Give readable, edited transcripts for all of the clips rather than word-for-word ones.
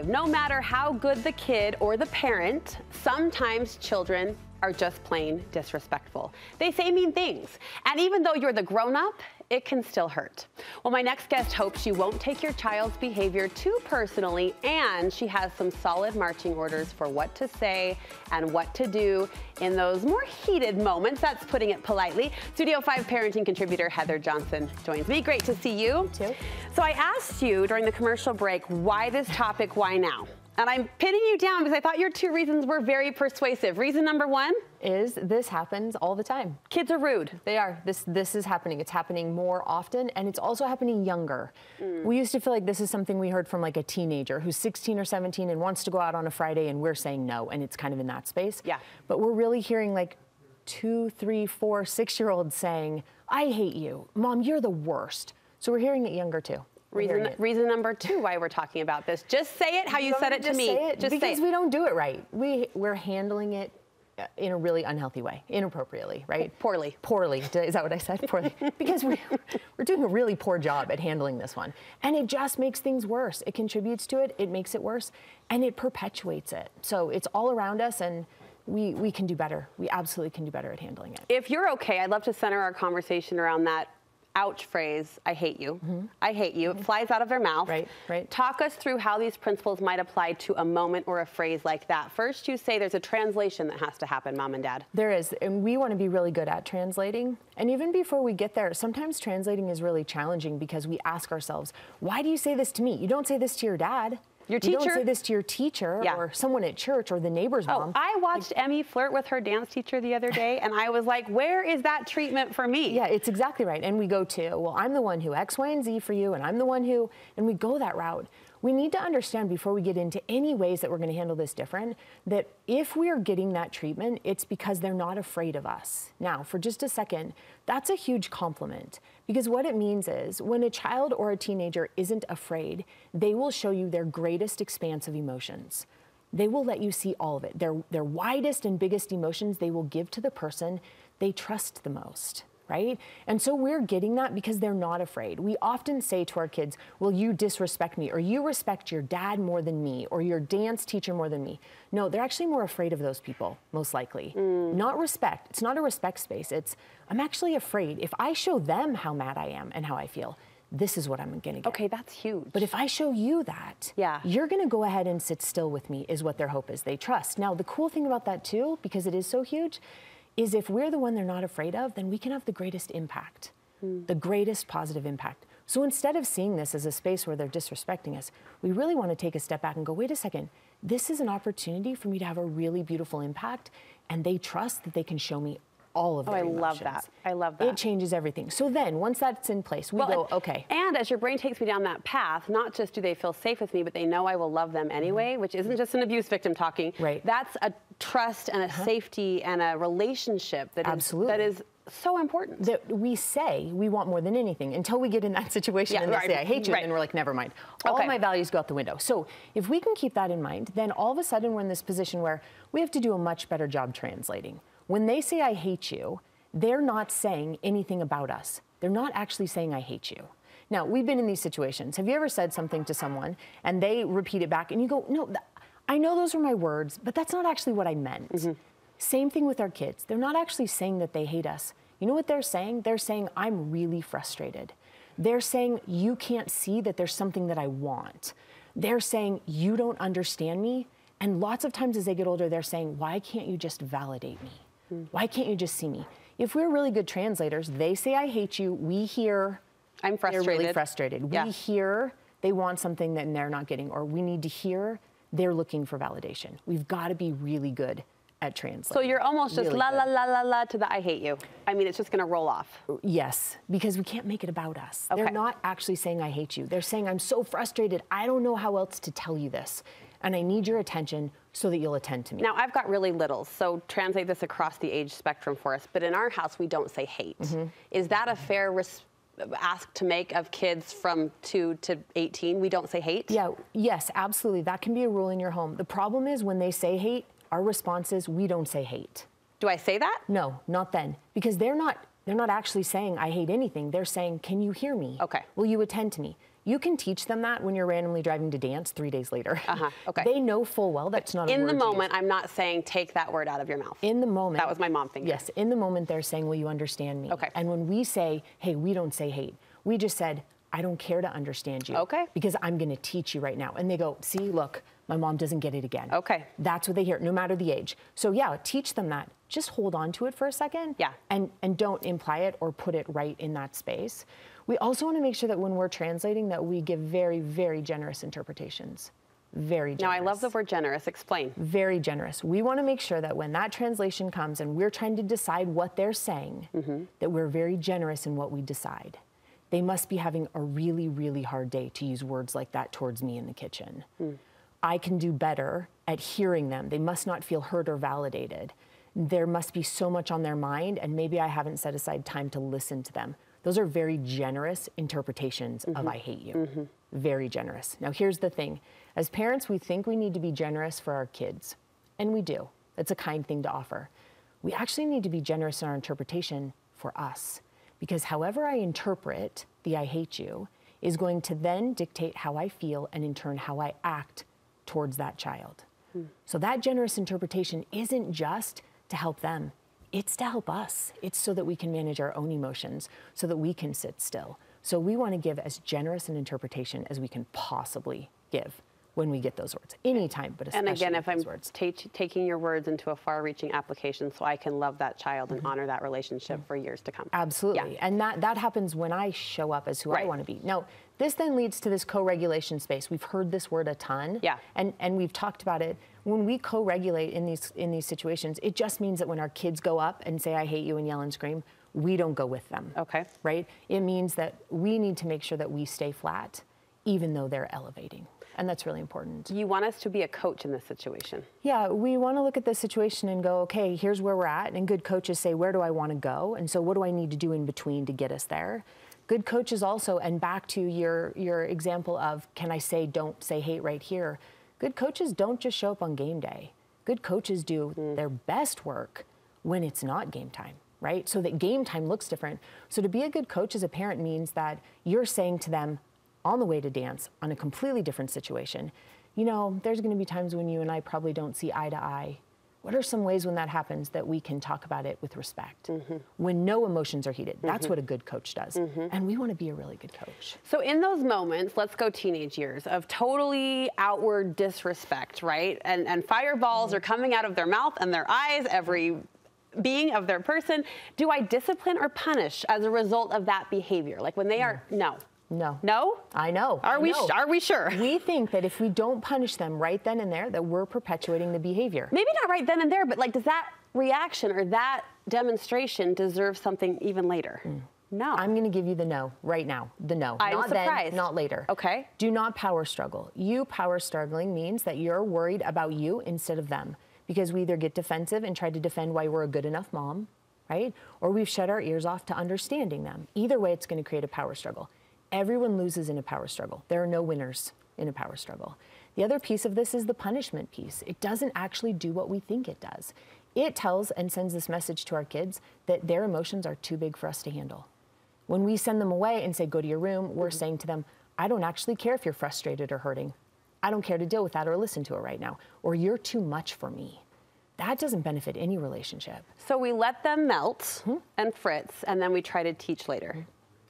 No matter how good the kid or the parent, sometimes children are just plain disrespectful. They say mean things, and even though you're the grown-up, it can still hurt. Well, my next guest hopes you won't take your child's behavior too personally, and she has some solid marching orders for what to say and what to do in those more heated moments. That's putting it politely. Studio 5 parenting contributor Heather Johnson joins me. Great to see you. Too. So I asked you during the commercial break, why this topic, why now? And I'm pinning you down because I thought your two reasons were very persuasive. Reason number one is this happens all the time. Kids are rude. They are. This is happening. It's happening more often, and it's also happening younger. We used to feel like this is something we heard from like a teenager who's 16 or 17 and wants to go out on a Friday, and we're saying no, and it's kind of in that space. Yeah. But we're really hearing like 2, 3, 4, 6-year-olds saying, "I hate you, Mom. You're the worst." So we're hearing it younger too. Reason number two why we're talking about this. Just say it how you said it to me. Just because we don't do it right. We're handling it in a really unhealthy way, inappropriately, right? Poorly. Is that what I said? Poorly. Because we're doing a really poor job at handling this one. And it just makes things worse. It contributes to it, it makes it worse, and it perpetuates it. So it's all around us, and we can do better. We absolutely can do better at handling it. If you're okay, I'd love to center our conversation around that ouch phrase, I hate you. I hate you. It flies out of their mouth. Right. Talk us through how these principles might apply to a moment or a phrase like that. First, you say there's a translation that has to happen, Mom and Dad. There is, and we want to be really good at translating. And even before we get there, sometimes translating is really challenging because we ask ourselves, why do you say this to me? You don't say this to your dad. Your teacher. You don't say this to your teacher or someone at church or the neighbor's mom. I watched Emmy flirt with her dance teacher the other day, and I was like, where is that treatment for me? Yeah, it's exactly right. And we go to, well, I'm the one who X, Y, and Z for you, and I'm the one who, and we go that route. We need to understand before we get into any ways that we're going to handle this different, that if we are getting that treatment, it's because they're not afraid of us. Now, for just a second, that's a huge compliment, because what it means is when a child or a teenager isn't afraid, they will show you their greatest expanse of emotions. They will let you see all of it. Their widest and biggest emotions they will give to the person they trust the most. Right? And so we're getting that because they're not afraid. We often say to our kids, well, you disrespect me, or you respect your dad more than me, or your dance teacher more than me. No, they're actually more afraid of those people, most likely. Not respect. It's not a respect space. It's, I'm actually afraid. If I show them how mad I am and how I feel, this is what I'm going to get. Okay, that's huge. But if I show you that, you're going to go ahead and sit still with me, is what their hope is. They trust. Now, the cool thing about that too, because it is so huge, is if we're the one they're not afraid of, then we can have the greatest impact, the greatest positive impact. So instead of seeing this as a space where they're disrespecting us, we really want to take a step back and go, wait a second, this is an opportunity for me to have a really beautiful impact, and they trust that they can show me all of their emotions. I love that. I love that. It changes everything. So then, once that's in place, we go, okay. And as your brain takes me down that path, not just do they feel safe with me, but they know I will love them anyway, which isn't just an abuse victim talking. Right. That's a trust and a safety and a relationship that is so important. That we say we want more than anything until we get in that situation and they say, I hate you, and then we're like, never mind. All of my values go out the window. So if we can keep that in mind, then all of a sudden we're in this position where we have to do a much better job translating. When they say, I hate you, they're not saying anything about us. They're not actually saying, I hate you. Now, we've been in these situations. Have you ever said something to someone and they repeat it back and you go, no, I know those are my words, but that's not actually what I meant. Same thing with our kids. They're not actually saying that they hate us. You know what they're saying? They're saying, I'm really frustrated. They're saying, you can't see that there's something that I want. They're saying, you don't understand me. And lots of times as they get older, they're saying, why can't you just validate me? Why can't you just see me? If we're really good translators, they say, I hate you. We hear, I'm frustrated. They're really frustrated. We hear they want something that they're not getting, or we need to hear they're looking for validation. We've got to be really good at translating. So you're almost just la la la la la to the I hate you. I mean, it's just going to roll off. Yes, because we can't make it about us. They're not actually saying I hate you. They're saying I'm so frustrated. I don't know how else to tell you this. And I need your attention so that you'll attend to me. Now, I've got really littles, so translate this across the age spectrum for us. But in our house, we don't say hate. Is that a fair ask to make of kids from 2 to 18? We don't say hate? Yes, absolutely. That can be a rule in your home. The problem is when they say hate, our response is we don't say hate. Do I say that? No, not then. Because they're not actually saying I hate anything. They're saying, can you hear me? Okay. Will you attend to me? You can teach them that when you're randomly driving to dance 3 days later. Okay. They know full well that's not a word. In the moment, I'm not saying take that word out of your mouth. In the moment. That was my mom thinking. Yes, in the moment they're saying, will you understand me? Okay. And when we say, hey, we don't say hate. We just said, I don't care to understand you. Okay. Because I'm going to teach you right now. And they go, see, look, my mom doesn't get it again. Okay. That's what they hear, no matter the age. So yeah, teach them that. Just hold on to it for a second. Yeah. And don't imply it or put it right in that space. We also want to make sure that when we're translating that we give very, very generous interpretations. Very generous. Now, I love the word generous. Explain. Very generous. We want to make sure that when that translation comes and we're trying to decide what they're saying, that we're very generous in what we decide. They must be having a really, really hard day to use words like that towards me in the kitchen. I can do better at hearing them. They must not feel heard or validated. There must be so much on their mind, and maybe I haven't set aside time to listen to them. Those are very generous interpretations of I hate you. Very generous. Now, here's the thing. As parents, we think we need to be generous for our kids, and we do. It's a kind thing to offer. We actually need to be generous in our interpretation for us, because however I interpret the I hate you is going to then dictate how I feel and in turn how I act towards that child. So that generous interpretation isn't just to help them. It's to help us. It's so that we can manage our own emotions, so that we can sit still. So we want to give as generous an interpretation as we can possibly give when we get those words, anytime, but especially And again, if I'm words. taking your words into a far-reaching application so I can love that child and honor that relationship for years to come. Absolutely. Yeah. And that happens when I show up as who I want to be. Now, this then leads to this co-regulation space. We've heard this word a ton. Yeah. And we've talked about it. When we co-regulate in these situations, it just means that when our kids go up and say, I hate you, and yell and scream, we don't go with them. Okay. Right? It means that we need to make sure that we stay flat, even though they're elevating. And that's really important. You want us to be a coach in this situation. Yeah, we want to look at the situation and go, okay, here's where we're at. And good coaches say, where do I want to go? And so what do I need to do in between to get us there? Good coaches also, and back to your example of, can I say, don't say hate right here? Good coaches don't just show up on game day. Good coaches do their best work when it's not game time, right? So that game time looks different. So to be a good coach as a parent means that you're saying to them, on the way to dance, on a completely different situation, you know, there's going to be times when you and I probably don't see eye to eye. What are some ways when that happens that we can talk about it with respect? When no emotions are heated. That's what a good coach does. And we want to be a really good coach. So in those moments, let's go teenage years, of totally outward disrespect, right? And fireballs are coming out of their mouth and their eyes, every being of their person. Do I discipline or punish as a result of that behavior? Like when they are, no. No. No? I know. Are we sure? We think that if we don't punish them right then and there, that we're perpetuating the behavior. Maybe not right then and there, but like, does that reaction or that demonstration deserve something even later? No. I'm going to give you the no right now. The no. I'm not surprised. Then, not later. Okay. Do not power struggle. You power struggling means that you're worried about you instead of them, because we either get defensive and try to defend why we're a good enough mom, right? Or we've shut our ears off to understanding them. Either way, it's going to create a power struggle. Everyone loses in a power struggle. There are no winners in a power struggle. The other piece of this is the punishment piece. It doesn't actually do what we think it does. It tells and sends this message to our kids that their emotions are too big for us to handle. When we send them away and say, go to your room, we're saying to them, I don't actually care if you're frustrated or hurting. I don't care to deal with that or listen to it right now. Or you're too much for me. That doesn't benefit any relationship. So we let them melt and fritz, and then we try to teach later.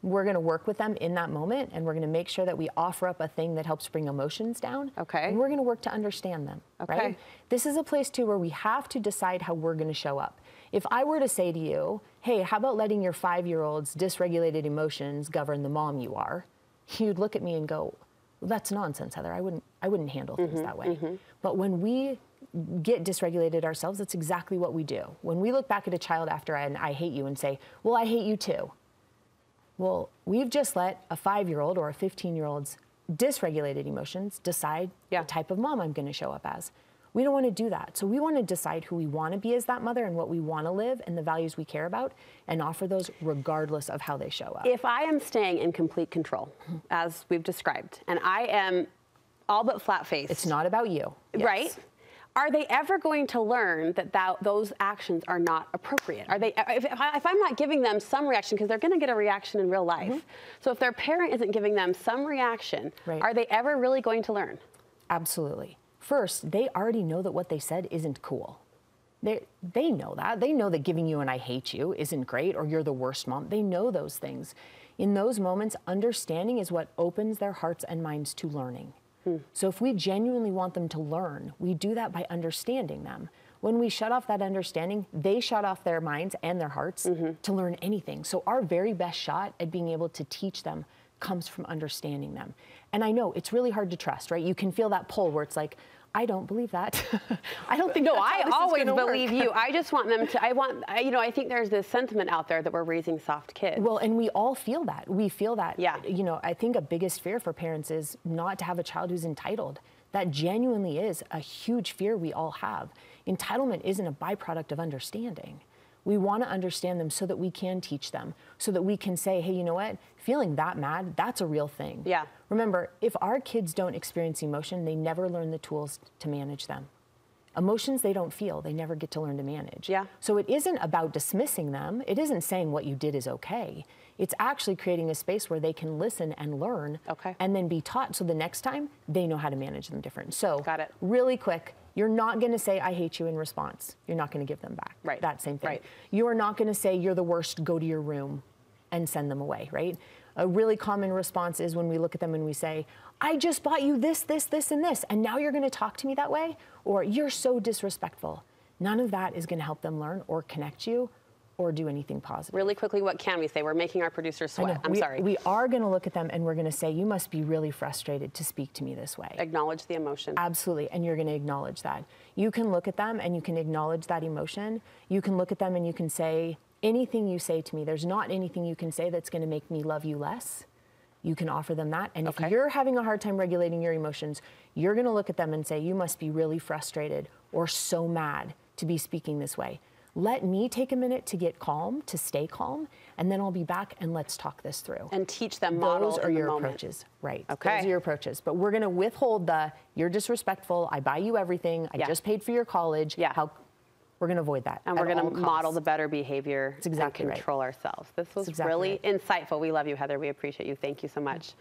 We're going to work with them in that moment, and we're going to make sure that we offer up a thing that helps bring emotions down. Okay. And we're going to work to understand them. Okay. Right? This is a place, too, where we have to decide how we're going to show up. If I were to say to you, hey, how about letting your 5-year-old's dysregulated emotions govern the mom you are? You'd look at me and go, well, that's nonsense, Heather. I wouldn't handle things that way. But when we get dysregulated ourselves, that's exactly what we do. When we look back at a child after an I hate you and say, well, I hate you too. Well, we've just let a 5-year-old or a 15-year-old's dysregulated emotions decide the type of mom I'm going to show up as. We don't want to do that. So we want to decide who we want to be as that mother and what we want to live and the values we care about, and offer those regardless of how they show up. If I am staying in complete control, as we've described, and I am all but flat-faced. It's not about you. Right? are they ever going to learn that those actions are not appropriate? Are they, if I'm not giving them some reaction, because they're going to get a reaction in real life. So if their parent isn't giving them some reaction, are they ever really going to learn? Absolutely. First, they already know that what they said isn't cool. They know that. They know that giving you an "I hate you" isn't great, or "you're the worst mom." They know those things. In those moments, understanding is what opens their hearts and minds to learning. So if we genuinely want them to learn, we do that by understanding them. When we shut off that understanding, they shut off their minds and their hearts to learn anything. So our very best shot at being able to teach them comes from understanding them. And I know it's really hard to trust, right? You can feel that pull where it's like, I don't believe that. I don't think. No, I always believe you. I just want them to. I think there's this sentiment out there that we're raising soft kids. Well, and we all feel that. We feel that. Yeah. You know, I think a biggest fear for parents is not to have a child who's entitled. That genuinely is a huge fear we all have. Entitlement isn't a byproduct of understanding. We want to understand them so that we can teach them, so that we can say, hey, you know what? Feeling that mad, that's a real thing. Yeah. Remember, if our kids don't experience emotion, they never learn the tools to manage them. Emotions they don't feel, they never get to learn to manage. Yeah. So it isn't about dismissing them. It isn't saying what you did is okay. It's actually creating a space where they can listen and learn and then be taught, so the next time they know how to manage them different. So got it. Really quick, you're not going to say, I hate you in response. You're not going to give them back. Right. That same thing. Right. You are not going to say, you're the worst, go to your room and send them away, right? A really common response is when we look at them and we say, I just bought you this, this, this, and this, and now you're going to talk to me that way? Or you're so disrespectful. None of that is going to help them learn or connect you or do anything positive. Really quickly, what can we say? We're making our producers sweat. I'm sorry. We are going to look at them and we're going to say, you must be really frustrated to speak to me this way. Acknowledge the emotion. Absolutely, and you're going to acknowledge that. You can look at them and you can acknowledge that emotion. You can look at them and you can say, anything you say to me, there's not anything you can say that's going to make me love you less. You can offer them that. And if you're having a hard time regulating your emotions, you're going to look at them and say, you must be really frustrated or so mad to be speaking this way. Let me take a minute to get calm, to stay calm, and then I'll be back and let's talk this through. And teach them models Those are your approaches, right? Okay. Those are your approaches. But we're going to withhold the, you're disrespectful, I buy you everything, I just paid for your college. We're going to avoid that. And we're going to model the better behavior and control ourselves. This was really insightful. We love you, Heather. We appreciate you. Thank you so much.